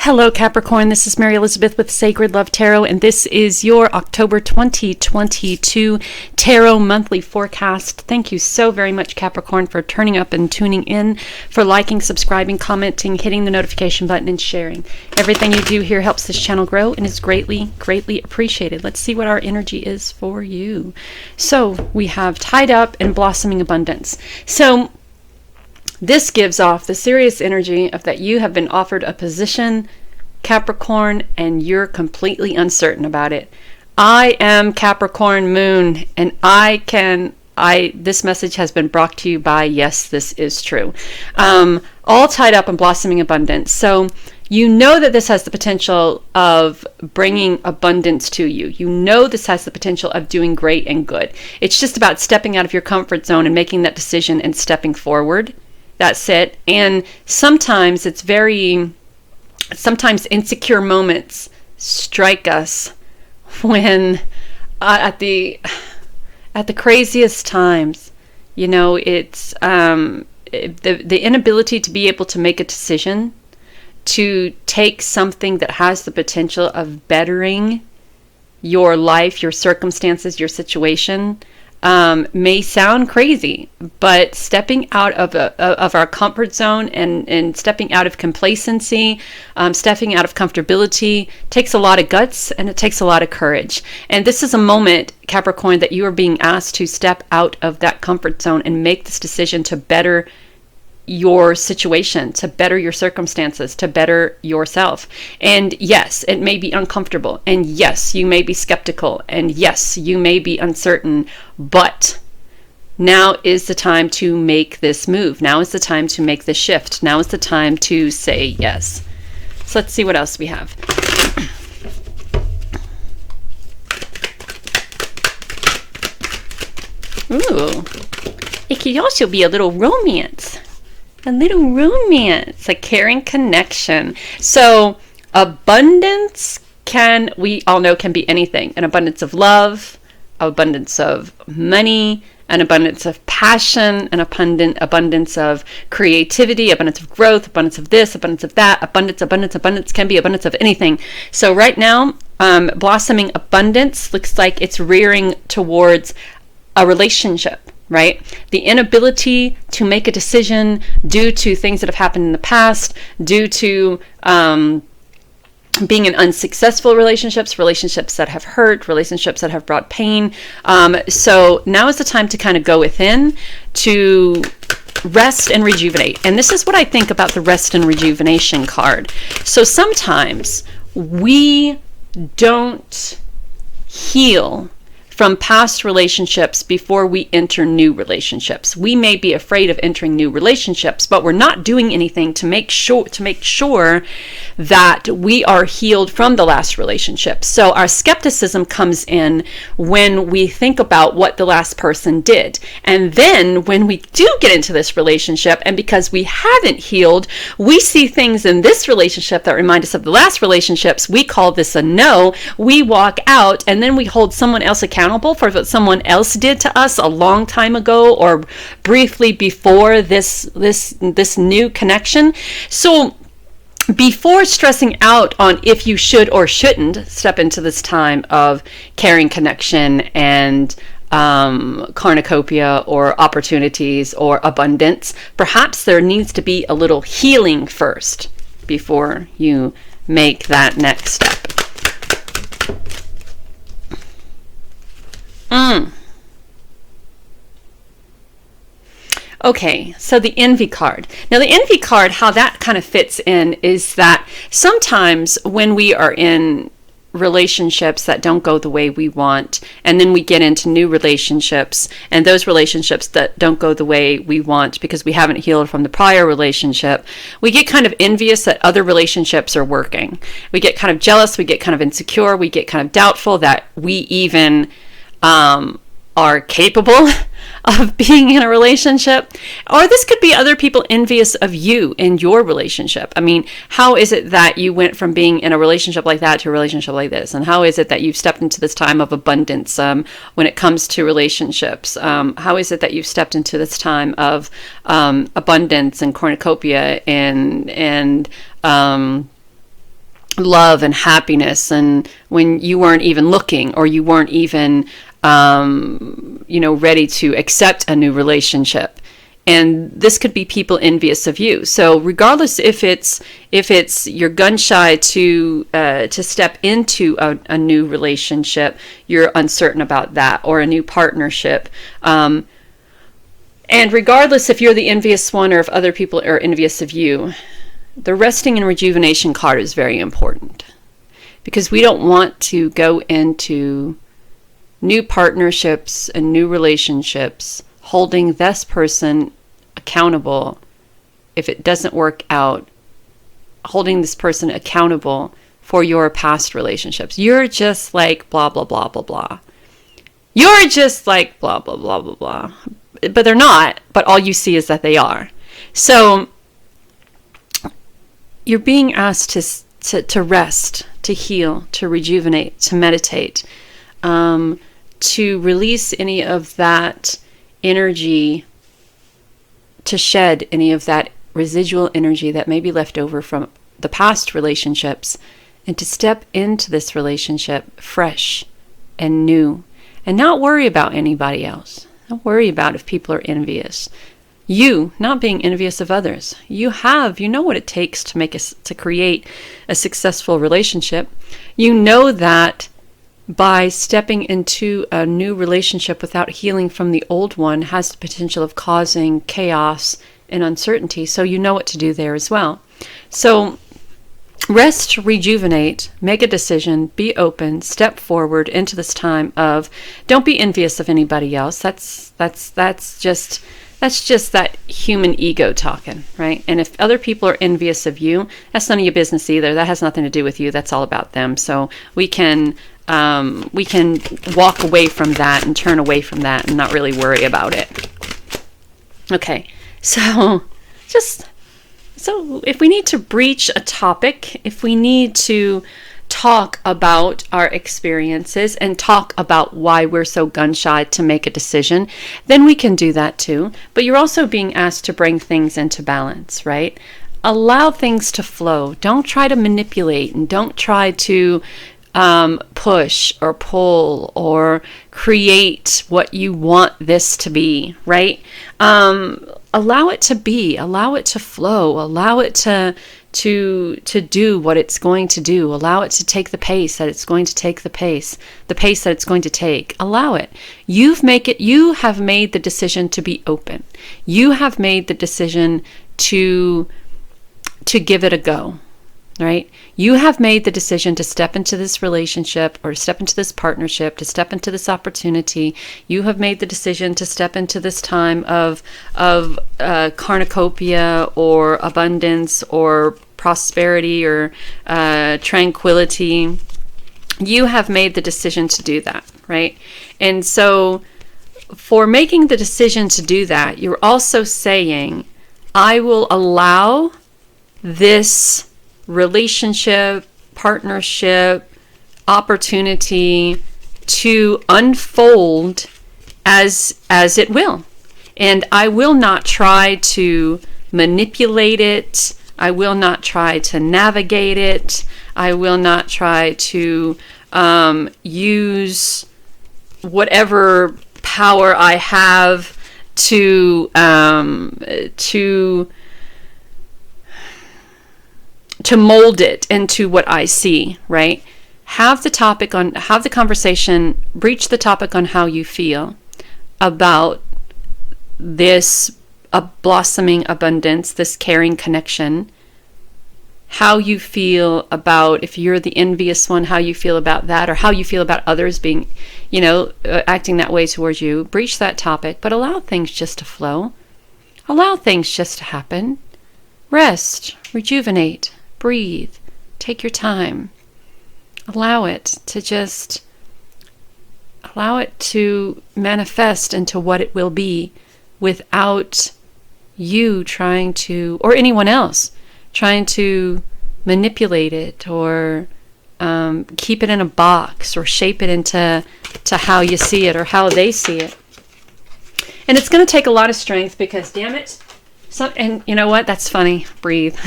Hello Capricorn, this is Mary Elizabeth with Sacred Love Tarot, and this is your October 2022 Tarot Monthly Forecast. Thank you so very much, Capricorn, for turning up and tuning in, for liking, subscribing, commenting, hitting the notification button, and sharing. Everything you do here helps this channel grow and is greatly, greatly appreciated. Let's see what our energy is for you. So we have Tied Up and Blossoming Abundance. So this gives off the serious energy of that you have been offered a position, Capricorn, and you're completely uncertain about it. I am Capricorn Moon, and this message has been brought to you by, yes, this is true. All tied up in blossoming abundance. So you know that this has the potential of bringing abundance to you. You know this has the potential of doing great and good. It's just about stepping out of your comfort zone and making that decision and stepping forward. That's it. And sometimes sometimes insecure moments strike us when at the craziest times, you know, it's the inability to be able to make a decision to take something that has the potential of bettering your life, your circumstances, your situation. May sound crazy, but stepping out of our comfort zone and stepping out of complacency, stepping out of comfortability takes a lot of guts and it takes a lot of courage. And this is a moment, Capricorn, that you are being asked to step out of that comfort zone and make this decision to better your situation, to better your circumstances, to better yourself. And yes, it may be uncomfortable, and yes, you may be skeptical, and yes, you may be uncertain, but now is the time to make this move. Now is the time to make this shift. Now is the time to say yes. So let's see what else we have. Ooh, it could also be a little romance. A little romance, a caring connection. So abundance we all know can be anything. An abundance of love, abundance of money, an abundance of passion, an abundance of creativity, abundance of growth, abundance of this, abundance of that, abundance can be abundance of anything. So right now, blossoming abundance looks like it's rearing towards a relationship. Right? The inability to make a decision due to things that have happened in the past, due to being in unsuccessful relationships that have hurt, relationships that have brought pain. So now is the time to kind of go within, to rest and rejuvenate. And this is what I think about the rest and rejuvenation card. So sometimes we don't heal from past relationships before we enter new relationships. We may be afraid of entering new relationships, but we're not doing anything to make sure that we are healed from the last relationship. So our skepticism comes in when we think about what the last person did. And then when we do get into this relationship, and because we haven't healed, we see things in this relationship that remind us of the last relationships. We call this a no. We walk out, and then we hold someone else accountable for what someone else did to us a long time ago or briefly before this new connection. So before stressing out on if you should or shouldn't step into this time of caring connection and cornucopia or opportunities or abundance, perhaps there needs to be a little healing first before you make that next step. Okay, so the envy card. Now the envy card, how that kind of fits in is that sometimes when we are in relationships that don't go the way we want, and then we get into new relationships, and those relationships that don't go the way we want because we haven't healed from the prior relationship, we get kind of envious that other relationships are working. We get kind of jealous, we get kind of insecure, we get kind of doubtful that we even are capable of being in a relationship. Or this could be other people envious of you in your relationship. I mean, how is it that you went from being in a relationship like that to a relationship like this? And how is it that you've stepped into this time of abundance when it comes to relationships? How is it that you've stepped into this time of abundance and cornucopia and love and happiness, and when you weren't even looking, or you weren't even ready to accept a new relationship. And this could be people envious of you. So regardless if it's you're gun shy to step into a new relationship, you're uncertain about that, or a new partnership. And regardless if you're the envious one, or if other people are envious of you, the resting and rejuvenation card is very important, because we don't want to go into new partnerships and new relationships holding this person accountable if it doesn't work out, holding this person accountable for your past relationships. You're just like blah, blah, blah, blah, blah. You're just like blah, blah, blah, blah, blah. But they're not, but all you see is that they are. So you're being asked to rest, to heal, to rejuvenate, to meditate, to release any of that energy, to shed any of that residual energy that may be left over from the past relationships, and to step into this relationship fresh and new, and not worry about anybody else. Don't worry about if people are envious. You not being envious of others. You know what it takes to create a successful relationship. You know that by stepping into a new relationship without healing from the old one has the potential of causing chaos and uncertainty. So you know what to do there as well. So rest, rejuvenate, make a decision, be open, step forward into this time of, don't be envious of anybody else. That's just that human ego talking, right? And if other people are envious of you, that's none of your business either. That has nothing to do with you. That's all about them. So we can walk away from that and turn away from that and not really worry about it. Okay, so if we need to breach a topic, if we need to talk about our experiences and talk about why we're so gun shy to make a decision, then we can do that too. But you're also being asked to bring things into balance, right? Allow things to flow. Don't try to manipulate, and don't try to push or pull or create what you want this to be, right? Allow it to be, allow it to flow, allow it to do what it's going to do. Allow it to take the pace that it's going to take, the pace that it's going to take. Allow it. You have made the decision to be open. You have made the decision to give it a go, right? You have made the decision to step into this relationship, or step into this partnership, to step into this opportunity. You have made the decision to step into this time of cornucopia or abundance or prosperity or tranquility. You have made the decision to do that, right? And so for making the decision to do that, you're also saying, I will allow this relationship, partnership, opportunity to unfold as it will. And I will not try to manipulate it. I will not try to navigate it. I will not try to use whatever power I have to mold it into what I see, right? Have the conversation, breach the topic on how you feel about this blossoming abundance, this caring connection, how you feel about, if you're the envious one, how you feel about that, or how you feel about others being, acting that way towards you. Breach that topic, but allow things just to flow. Allow things just to happen. Rest, rejuvenate, breathe, take your time. Allow it to manifest into what it will be, without you trying to, or anyone else trying to manipulate it, or keep it in a box, or shape it into how you see it or how they see it. And it's going to take a lot of strength, because damn it, and you know what? That's funny. Breathe.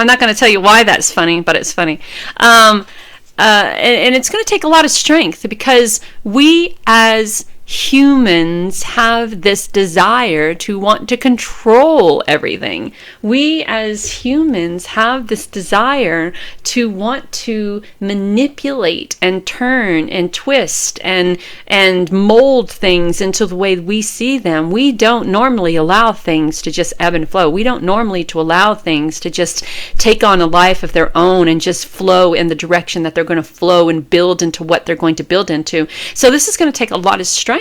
I'm not going to tell you why that's funny, but it's funny. And it's going to take a lot of strength, because we as humans have this desire to want to control everything. We as humans have this desire to want to manipulate and turn and twist and mold things into the way we see them. We don't normally allow things to just ebb and flow. We don't normally to allow things to just take on a life of their own and just flow in the direction that they're going to flow and build into what they're going to build into. So this is going to take a lot of strength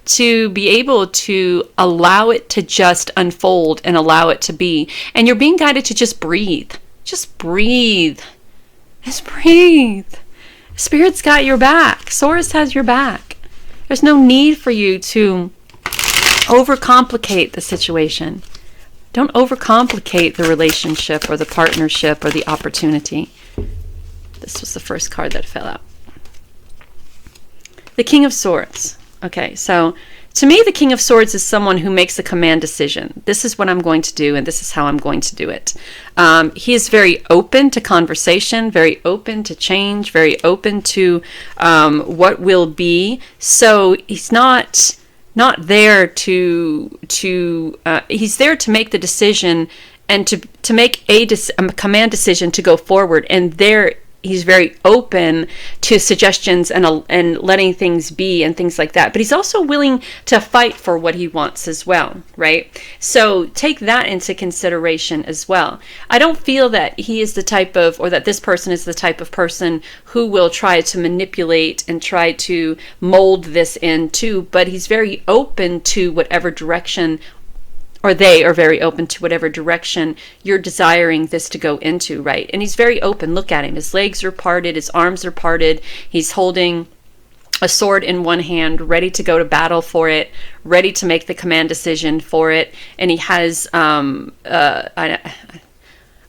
to be able to allow it to just unfold and allow it to be. And you're being guided to just breathe. Just breathe. Just breathe. Spirit's got your back. Source has your back. There's no need for you to overcomplicate the situation. Don't overcomplicate the relationship or the partnership or the opportunity. This was the first card that fell out. The King of Swords. Okay, so to me, the King of Swords is someone who makes a command decision. This is what I'm going to do, and this is how I'm going to do it. He is very open to conversation, very open to change, very open to what will be. So he's not there to he's there to make the decision and to make a command decision to go forward, and there he's very open to suggestions and letting things be and things like that. But he's also willing to fight for what he wants as well, right? So take that into consideration as well. I don't feel that he is the type of, or that this person is the type of person who will try to manipulate and try to mold this into, but he's very open to whatever direction, or they are very open to whatever direction you're desiring this to go into, right? And he's very open. Look at him. His legs are parted. His arms are parted. He's holding a sword in one hand, ready to go to battle for it, ready to make the command decision for it. And he has,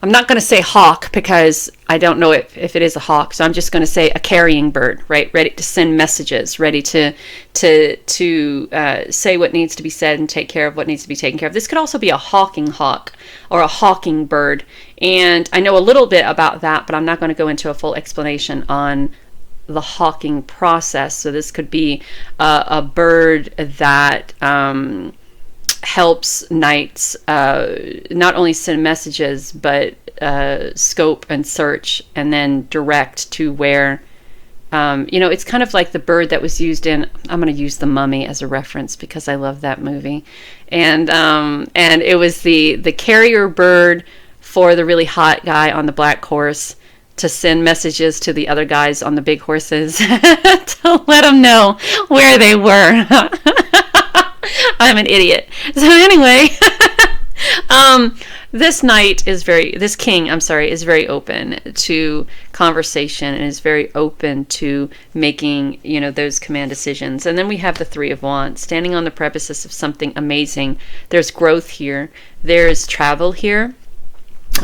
I'm not going to say hawk, because I don't know if it is a hawk. So I'm just going to say a carrying bird, right? Ready to send messages, ready to say what needs to be said and take care of what needs to be taken care of. This could also be a hawking hawk or a hawking bird. And I know a little bit about that, but I'm not going to go into a full explanation on the hawking process. So this could be a bird that helps knights not only send messages, but scope and search and then direct to where, it's kind of like the bird that was used in, I'm going to use The Mummy as a reference because I love that movie. And it was the carrier bird for the really hot guy on the black horse to send messages to the other guys on the big horses to let them know where they were. I'm an idiot. So anyway, this king is very open to conversation and is very open to making, those command decisions. And then we have the Three of Wands, standing on the precipice of something amazing. There's growth here. There's travel here.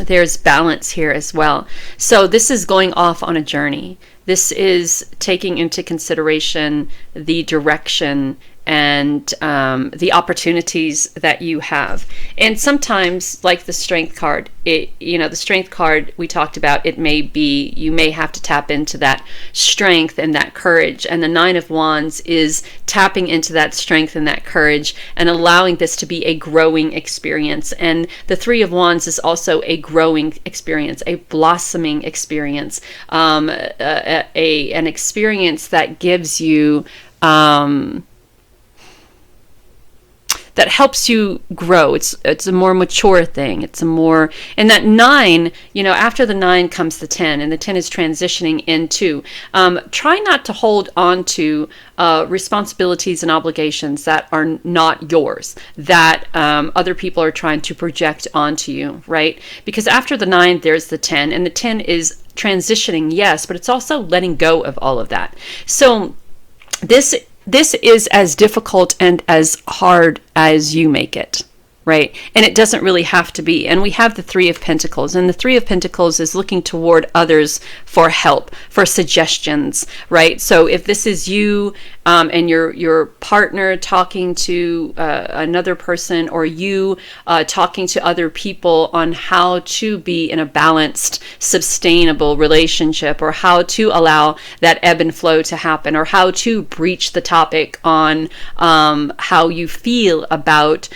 There's balance here as well. So this is going off on a journey. This is taking into consideration the direction and the opportunities that you have. And sometimes, like the Strength card, the Strength card we talked about, you may have to tap into that strength and that courage. And the Nine of Wands is tapping into that strength and that courage and allowing this to be a growing experience. And the Three of Wands is also a growing experience, a blossoming experience, an experience that gives you that helps you grow. It's a more mature thing. And that 9, after the 9 comes the 10, and the 10 is transitioning into, try not to hold on to responsibilities and obligations that are not yours, that other people are trying to project onto you, right? Because after the 9, there's the 10, and the 10 is transitioning, yes, but it's also letting go of all of that. So this is as difficult and as hard as you make it. right? And it doesn't really have to be. And we have the Three of Pentacles, and the Three of Pentacles is looking toward others for help, for suggestions, right? So if this is you and your partner talking to another person, or you talking to other people on how to be in a balanced, sustainable relationship, or how to allow that ebb and flow to happen, or how to breach the topic on how you feel about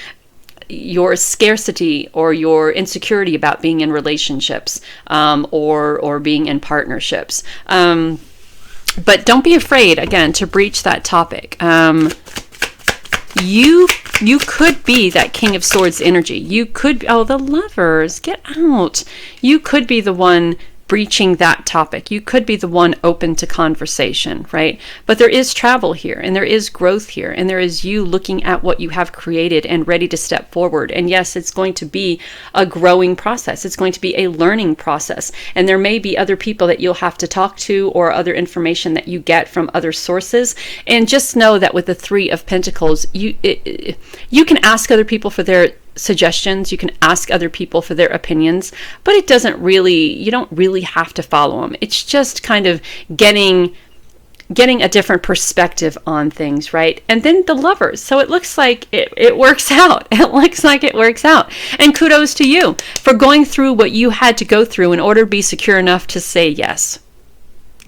your scarcity or your insecurity about being in relationships, or being in partnerships. But don't be afraid, again, to breach that topic. You could be that King of Swords energy. You could, the Lovers, get out. You could be the one breaching that topic. You could be the one open to conversation, right? But there is travel here, and there is growth here, and there is you looking at what you have created and ready to step forward. And yes, it's going to be a growing process. It's going to be a learning process. And there may be other people that you'll have to talk to, or other information that you get from other sources. And just know that with the Three of Pentacles, you can ask other people for their suggestions, you can ask other people for their opinions, but you don't really have to follow them. It's just kind of getting a different perspective on things, right? And then the Lovers. So it looks like it works out. It looks like it works out. And kudos to you for going through what you had to go through in order to be secure enough to say yes.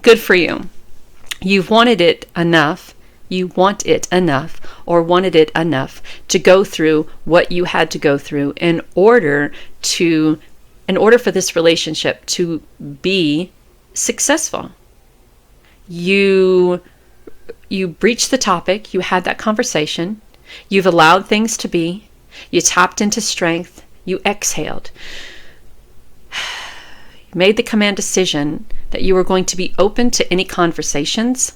Good for you. You've wanted it enough. You want it enough, or wanted it enough to go through what you had to go through in order for this relationship to be successful. You breached the topic, you had that conversation, you've allowed things to be, you tapped into strength, you exhaled. You made the command decision that you were going to be open to any conversations.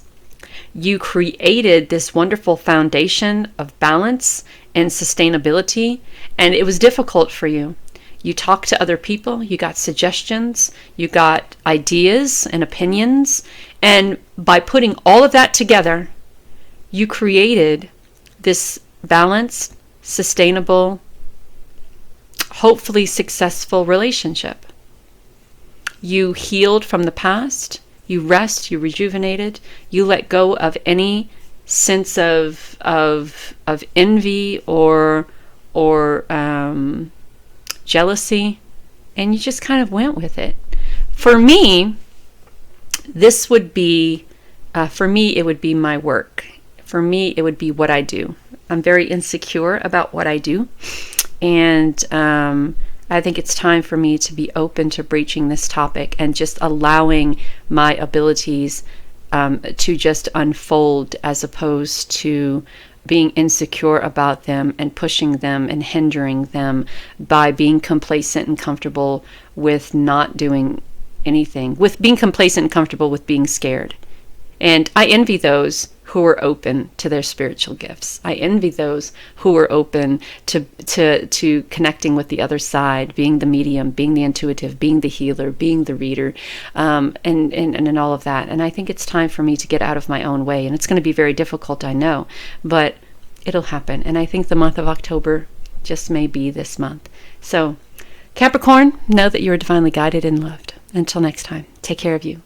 You created this wonderful foundation of balance and sustainability, and it was difficult for you. You talked to other people, you got suggestions, you got ideas and opinions, and by putting all of that together, you created this balanced, sustainable, hopefully successful relationship. You healed from the past. You rest, you rejuvenated, you let go of any sense of envy or jealousy, and you just kind of went with it. For me, it would be my work. For me, it would be what I do. I'm very insecure about what I do, and I think it's time for me to be open to breaching this topic and just allowing my abilities to just unfold, as opposed to being insecure about them and pushing them and hindering them by being complacent and comfortable with not doing anything, with being complacent and comfortable with being scared. And I envy those who are open to their spiritual gifts. I envy those who are open to connecting with the other side, being the medium, being the intuitive, being the healer, being the reader, and all of that. And I think it's time for me to get out of my own way. And it's going to be very difficult, I know, but it'll happen. And I think the month of October just may be this month. So, Capricorn, know that you are divinely guided and loved. Until next time, take care of you.